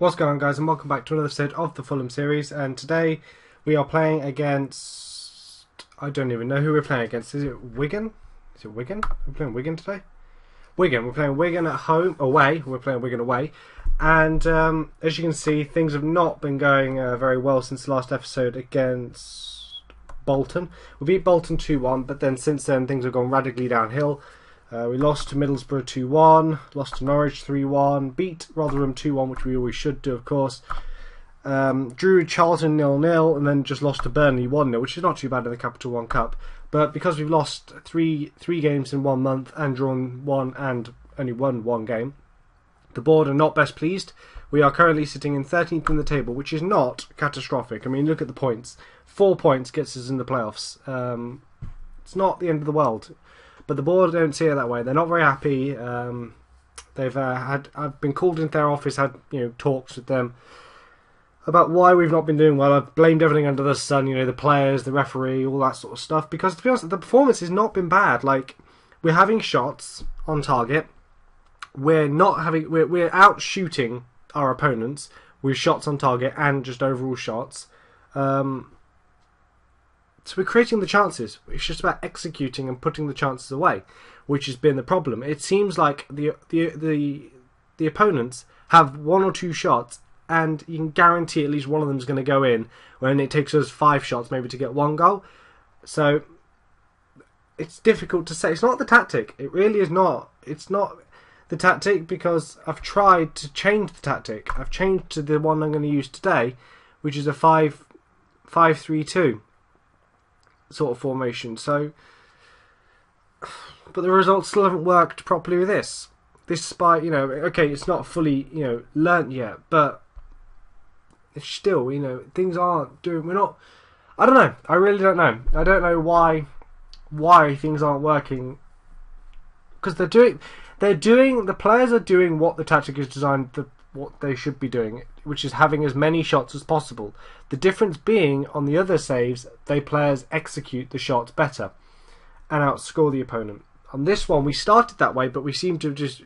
What's going on, guys, and welcome back to another episode of the Fulham series. And today we are playing against... I don't even know who we're playing against. Is it Wigan? Is it Wigan? We're playing Wigan today? Wigan. We're playing Wigan at home, away. We're playing Wigan away. And as you can see, things have not been going very well since the last episode against Bolton. We beat Bolton 2-1, but then since then things have gone radically downhill. We lost to Middlesbrough 2-1, lost to Norwich 3-1, beat Rotherham 2-1, which we always should do, of course. Drew with Charlton 0-0, and then just lost to Burnley 1-0, which is not too bad in the Capital One Cup. But because we've lost three games in 1 month and drawn one and only won one game, the board are not best pleased. We are currently sitting in 13th in the table, which is not catastrophic. I mean, look at the points. 4 points gets us in the playoffs. It's not the end of the world. But the board don't see it that way. They're not very happy. I've been called into their office, had talks with them about why we've not been doing well. I've blamed everything under the sun, the players, the referee, all that sort of stuff. Because to be honest, the performance has not been bad. Like, we're having shots on target. We're out shooting our opponents with shots on target and just overall shots. So we're creating the chances. It's just about executing and putting the chances away, which has been the problem. It seems like the opponents have 1 or 2 shots, and you can guarantee at least one of them is going to go in, when it takes us 5 shots maybe to get 1 goal. So it's difficult to say. It's not the tactic. It really is not. It's not the tactic, because I've tried to change the tactic. I've changed to the one I'm going to use today, which is a 5-3-2 sort of formation. So, but the results still haven't worked properly with this. Despite, okay, it's not fully, learnt yet, but it's still, things aren't doing. We're not. I don't know. I really don't know. I don't know why things aren't working. Because the players are doing what the tactic is designed, what they should be doing, which is having as many shots as possible. The difference being, on the other saves, players execute the shots better and outscore the opponent. On this one, we started that way, but we seem to have just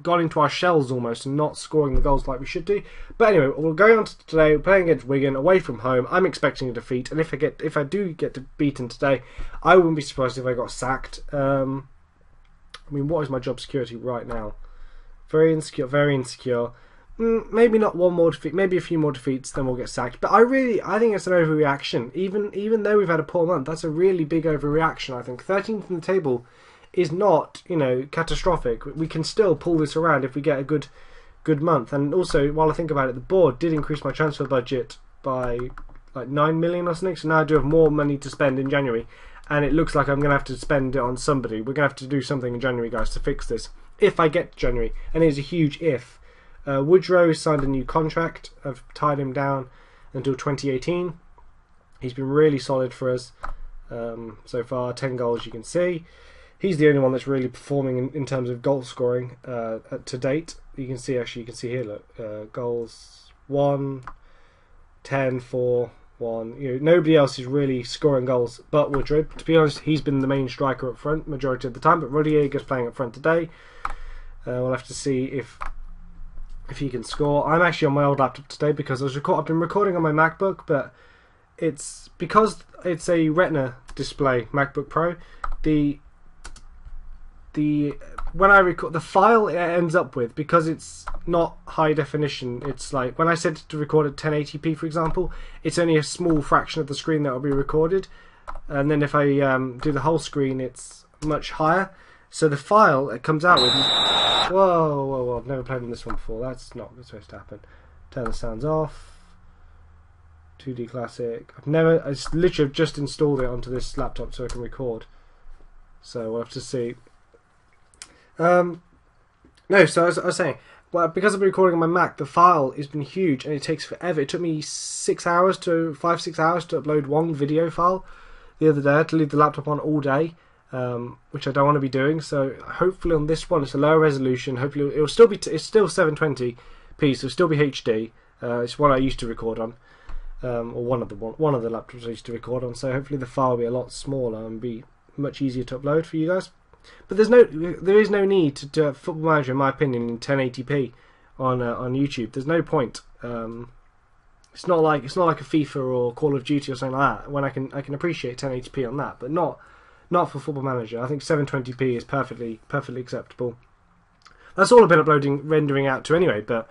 gone into our shells almost and not scoring the goals like we should do. But anyway, we're going on to today. We're playing against Wigan away from home. I'm expecting a defeat, and if I do get beaten today, I wouldn't be surprised if I got sacked. I mean, what is my job security right now? Very insecure, very insecure. Maybe not one more defeat, maybe a few more defeats, then we'll get sacked. But I think it's an overreaction. Even though we've had a poor month, that's a really big overreaction, I think. 13th in the table is not, catastrophic. We can still pull this around if we get a good month. And also, while I think about it, the board did increase my transfer budget by like 9 million or something, so now I do have more money to spend in January. And it looks like I'm going to have to spend it on somebody. We're going to have to do something in January, guys, to fix this. If I get to January. And it is a huge if. Woodrow signed a new contract. I've tied him down until 2018. He's been really solid for us so far. 10 goals, you can see. He's the only one that's really performing in terms of goal scoring to date. You can see here, look. Goals 1, 10, 4... 1. Nobody else is really scoring goals but Woodrow. To be honest, he's been the main striker up front majority of the time, but Rodriguez playing up front today. We'll have to see if he can score. I'm actually on my old laptop today because I've been recording on my MacBook, but it's because it's a Retina display MacBook Pro. When I record, the file it ends up with, because it's not high definition, it's like when I set it to record at 1080p, for example, it's only a small fraction of the screen that will be recorded, and then if I do the whole screen, it's much higher. So the file it comes out with, whoa, I've never played on this one before. That's not supposed to happen. Turn the sounds off. 2D Classic. I literally just installed it onto this laptop so I can record. So we'll have to see. So as I was saying, well, because I've been recording on my Mac, the file has been huge and it takes forever. It took me 5-6 hours to upload one video file the other day. I had to leave the laptop on all day, which I don't want to be doing. So hopefully on this one it's a lower resolution. Hopefully it'll still be it's still 720p, so it'll still be HD. It's what I used to record on, or one of the laptops I used to record on. So hopefully the file will be a lot smaller and be much easier to upload for you guys. But there is no need to do a Football Manager, in my opinion, in 1080p on YouTube. There's no point. It's not like a FIFA or Call of Duty or something like that. When I can appreciate 1080p on that, but not for Football Manager. I think 720p is perfectly acceptable. That's all I've been rendering out to anyway. But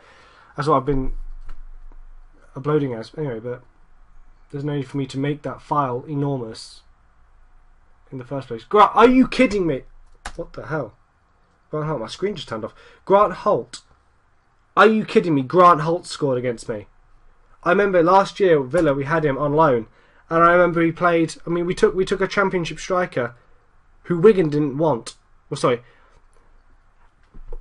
that's what I've been uploading as anyway. But there's no need for me to make that file enormous in the first place. Grant, are you kidding me? What the hell? Grant Holt, my screen just turned off. Grant Holt, are you kidding me? Grant Holt scored against me. I remember last year at Villa we had him on loan, and I remember he played. I mean, we took a Championship striker who Wigan didn't want. Well, sorry.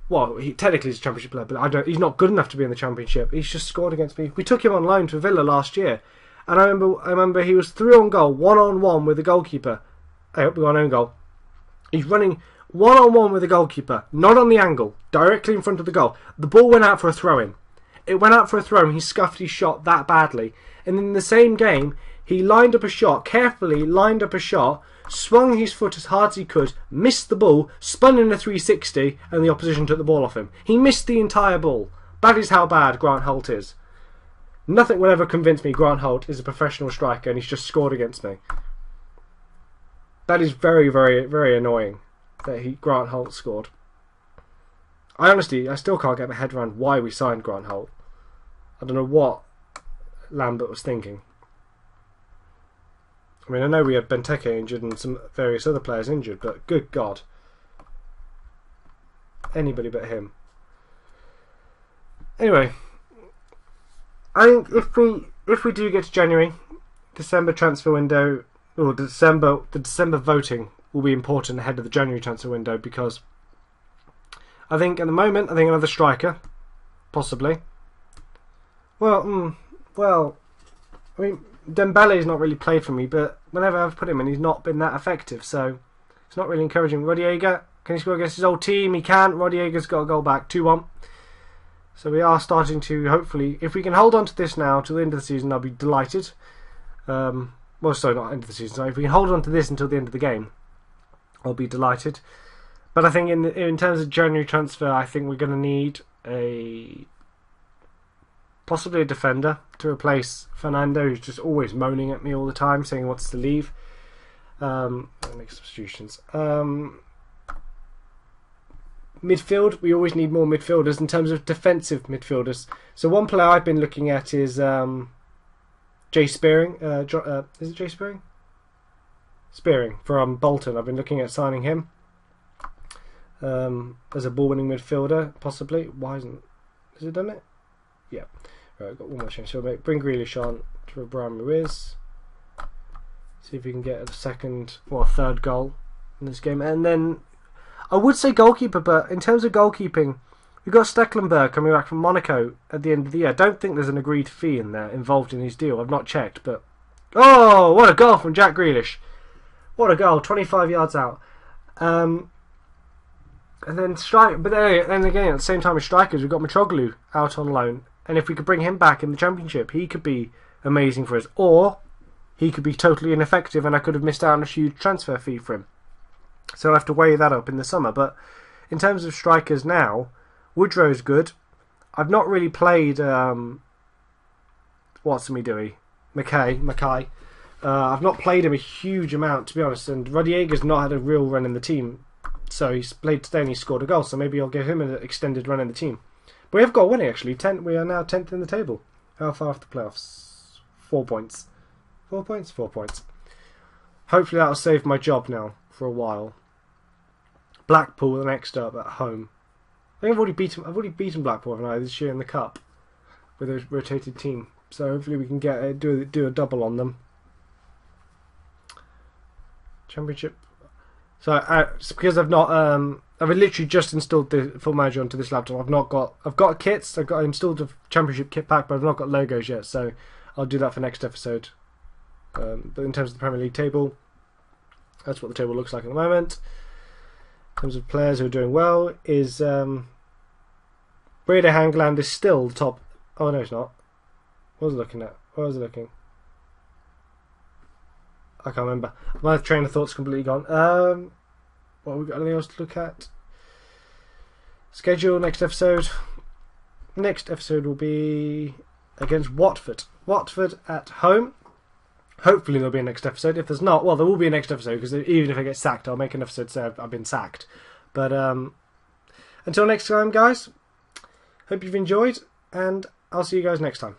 Well, he technically is a Championship player, but he's not good enough to be in the Championship. He's just scored against me. We took him on loan to Villa last year, and I remember he was 3 on goal, 1-on-1 with the goalkeeper. I hope we got an own goal. He's running 1-on-1 with the goalkeeper, not on the angle, directly in front of the goal. The ball went out for a throw-in. It went out for a throw, and he scuffed his shot that badly. And in the same game, he lined up a shot, carefully lined up a shot, swung his foot as hard as he could, missed the ball, spun in a 360, and the opposition took the ball off him. He missed the entire ball. That is how bad Grant Holt is. Nothing will ever convince me Grant Holt is a professional striker, and he's just scored against me. That is very, very, very annoying that Grant Holt scored. I still can't get my head around why we signed Grant Holt. I don't know what Lambert was thinking. I mean, I know we had Benteke injured and some various other players injured, but good God. Anybody but him. Anyway, I think if we do get to January, December transfer window, or the December voting will be important ahead of the January transfer window, because I think at the moment, another striker, possibly. Well, I mean, Dembele's not really played for me, but whenever I've put him in, he's not been that effective, so it's not really encouraging. Rodieger, can he score against his old team? He can. Rodieger's got a goal back, 2-1. So we are starting to, hopefully, if we can hold on to this now till the end of the season, I'll be delighted. Well, sorry, not end of the season. Sorry. If we can hold on to this until the end of the game, I'll be delighted. But I think in terms of January transfer, I think we're going to need possibly a defender to replace Fernando, who's just always moaning at me all the time, saying he wants to leave. I'll make substitutions. Midfield, we always need more midfielders in terms of defensive midfielders. So one player I've been looking at is Jay Spearing. Is it Jay Spearing? Spearing from Bolton. I've been looking at signing him as a ball-winning midfielder, possibly. Has it done it? Yeah. Right, I've got one more chance. So we'll bring Grealish on to Brian Ruiz. See if we can get a third goal in this game. And then I would say goalkeeper, but in terms of goalkeeping, we've got Stecklenburg coming back from Monaco at the end of the year. I don't think there's an agreed fee in there involved in his deal. I've not checked, but oh, what a goal from Jack Grealish! What a goal, 25 yards out. And then then again, at the same time as strikers, we've got Mitroglou out on loan, and if we could bring him back in the Championship, he could be amazing for us, or he could be totally ineffective, and I could have missed out on a huge transfer fee for him. So I'll have to weigh that up in the summer. But in terms of strikers now, Woodrow's good. I've not really played Mackay. I've not played him a huge amount, to be honest, and Rodieger's not had a real run in the team. So he's played today and he scored a goal, so maybe I'll give him an extended run in the team. But we have got winning, actually. We are now 10th in the table. How far off the playoffs? 4 points. 4 points? 4 points. Hopefully that'll save my job now for a while. Blackpool the next up at home. I think I've already beaten Blackpool, haven't I, this year in the Cup with a rotated team. So hopefully we can do a double on them. Championship. So it's because I've not I've literally just installed the Football Manager onto this laptop. I've got kits. I've got installed a Championship kit pack, but I've not got logos yet. So I'll do that for next episode. But in terms of the Premier League table, that's what the table looks like at the moment. In terms of players who are doing well, is Brede Hangland is still the top. Oh no, it's not. What was I looking at? What was I looking? I can't remember. My train of thought's completely gone. What have we got? Anything else to look at? Schedule next episode. next episode will be against Watford. Watford at home. Hopefully there'll be a next episode. If there's not, well, there will be a next episode, because even if I get sacked, I'll make an episode say I've been sacked. But until next time, guys, hope you've enjoyed, and I'll see you guys next time.